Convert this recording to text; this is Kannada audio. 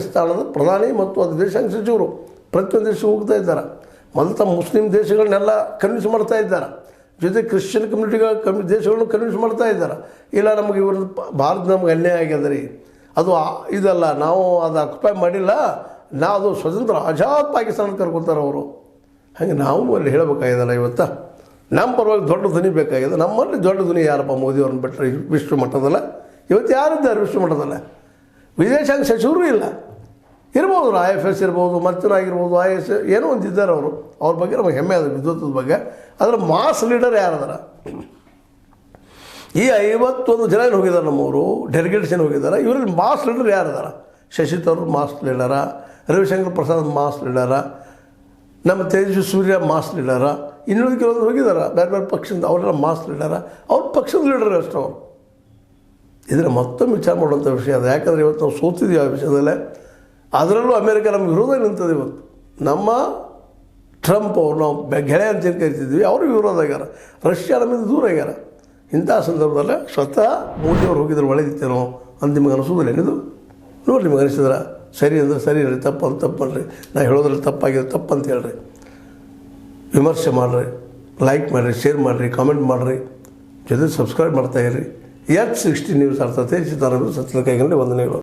ಪಾಕಿಸ್ತಾನದ ಪ್ರಧಾನಿ ಮತ್ತು ಅದು ವಿದೇಶಾಂಗ ಸಚಿವರು ಪ್ರತಿಯೊಂದು ದೇಶಕ್ಕೆ ಹೋಗ್ತಾ ಇದ್ದಾರೆ. ಮೊದಲು ಮುಸ್ಲಿಂ ದೇಶಗಳನ್ನೆಲ್ಲ ಕನ್ವಿನ್ಸ್ ಮಾಡ್ತಾ ಇದ್ದಾರೆ, ಜೊತೆ ಕ್ರಿಶ್ಚಿಯನ್ ಕಮ್ಯುನಿಟಿಗಳ ದೇಶಗಳನ್ನು ಕನ್ವಿನ್ಸ್ ಮಾಡ್ತಾ ಇದ್ದಾರೆ. ಇಲ್ಲ ನಮಗೆ ಇವ್ರ ಭಾರತ ನಮ್ಗೆ ಅನ್ಯಾಯ ಆಗ್ಯದ ರೀ, ಅದು ಇದಲ್ಲ, ನಾವು ಅದು ಆಕ್ಯುಪೈ ಮಾಡಿಲ್ಲ, ನಾವು ಅದು ಸ್ವತಂತ್ರ ಆಜಾದ್ ಪಾಕಿಸ್ತಾನ ಕರ್ಕೊತಾರೆ ಅವರು. ಹಾಗೆ ನಾವು ಅಲ್ಲಿ ಹೇಳಬೇಕಾಗ್ಯದಲ್ಲ, ಇವತ್ತು ನಮ್ಮ ಪರವಾಗಿ ದೊಡ್ಡ ಧ್ವನಿ ಬೇಕಾಗಿದೆ. ನಮ್ಮಲ್ಲಿ ದೊಡ್ಡ ಧ್ವನಿ ಯಾರಪ್ಪ? ಮೋದಿಯವ್ರನ್ನ ಬಿಟ್ಟರೆ ವಿಶ್ವ ಮಟ್ಟದಲ್ಲ. ಇವತ್ತು ಯಾರಿದ್ದಾರೆ ವಿಶ್ವ ಮಟ್ಟದಲ್ಲ? ವಿದೇಶಾಂಗ ಸಚಿವರು ಇಲ್ಲ, ಇರ್ಬೋದು, IFS ಇರ್ಬೋದು, ಮತ್ತನಾಗಿರ್ಬೋದು, IS ಏನೋ ಒಂದಿದ್ದಾರೆ ಅವರು. ಅವ್ರ ಬಗ್ಗೆ ನಮಗೆ ಹೆಮ್ಮೆ ಅದ ವಿದ್ವತ್ವದ ಬಗ್ಗೆ. ಅದರ ಮಾಸ್ ಲೀಡರ್ ಯಾರದಾರ? ಈ 51 ಜನ ಏನು ಹೋಗಿದ್ದಾರೆ ನಮ್ಮವರು, ಡೆಲಿಗೇಟ್ಸ್ ಏನು ಹೋಗಿದ್ದಾರೆ, ಇವರಲ್ಲಿ ಮಾಸ್ ಲೀಡರ್ ಯಾರದಾರ? Shashi Tharoor mass leader, Ravi Shankar Prasad mass leader, ನಮ್ಮ ತೇಜಸ್ವಿ ಸೂರ್ಯ ಮಾಸ್ ಲೀಡರ, ಇನ್ನೊಂದು ಕೆಲವೊಂದು ಹೋಗಿದ್ದಾರೆ ಬೇರೆ ಬೇರೆ ಪಕ್ಷದಿಂದ, ಅವರೆಲ್ಲ ಮಾಸ್ ಲೀಡರ, ಅವ್ರ ಪಕ್ಷದ ಲೀಡರ್ ಅಷ್ಟು ಅವರು. ಇದರ ಮತ್ತೊಮ್ಮೆ ವಿಚಾರ ಮಾಡುವಂಥ ವಿಷಯ ಅದು. ಯಾಕಂದರೆ ಇವತ್ತು ನಾವು ಸೋತಿದ್ದೀವಿ ಆ ವಿಷಯದಲ್ಲೇ. ಅದರಲ್ಲೂ ಅಮೇರಿಕ ನಮ್ಗೆ ವಿರೋಧ ನಿಂತದೆ ಇವತ್ತು. ನಮ್ಮ ಟ್ರಂಪ್ ಅವರು ನಾವು ಗೆಳೆಯ ಅಂತ ಏನು ಕರಿತಿದ್ವಿ, ಅವರು ವಿರೋಧ ಆಗ್ಯಾರ. ರಷ್ಯಾ ನಮ್ಮಿಂದ ದೂರ ಆಗ್ಯಾರ. ಇಂಥ ಸಂದರ್ಭದಲ್ಲೇ ಸ್ವತಃ ಮೋದಿಯವ್ರು ಹೋಗಿದ್ರೆ ಒಳ್ಳೆದಿತ್ತೇನೋ ಅಂತ ನಿಮಗೆ ಅನಿಸೋದಿಲ್ಲ ಏನಿದು? ನೋಡಿ, ನಿಮಗೆ ಅನಿಸಿದ್ರೆ ಸರಿ ಅಂದರೆ ಸರಿ ಹೇಳ್ರಿ, ತಪ್ಪು ಅಂತ ತಪ್ಪು ಮಾಡಿರಿ. ನಾ ಹೇಳೋದ್ರಲ್ಲಿ ತಪ್ಪಾಗಿದೆ ತಪ್ಪು ಅಂತ ಹೇಳ್ರಿ, ವಿಮರ್ಶೆ ಮಾಡಿರಿ, ಲೈಕ್ ಮಾಡಿರಿ, ಶೇರ್ ಮಾಡಿರಿ, ಕಾಮೆಂಟ್ ಮಾಡಿರಿ, ಜೊತೆ ಸಬ್ಸ್ಕ್ರೈಬ್ ಮಾಡ್ತಾಯಿರಿ. H60 ನ್ಯೂಸ್ ಅರ್ಥ ತಿಳಿಸಿದ್ದಾರೆ. ಸತ್ಯದ ಕೈಗೊಂಡು ವಂದನೆಗಳು.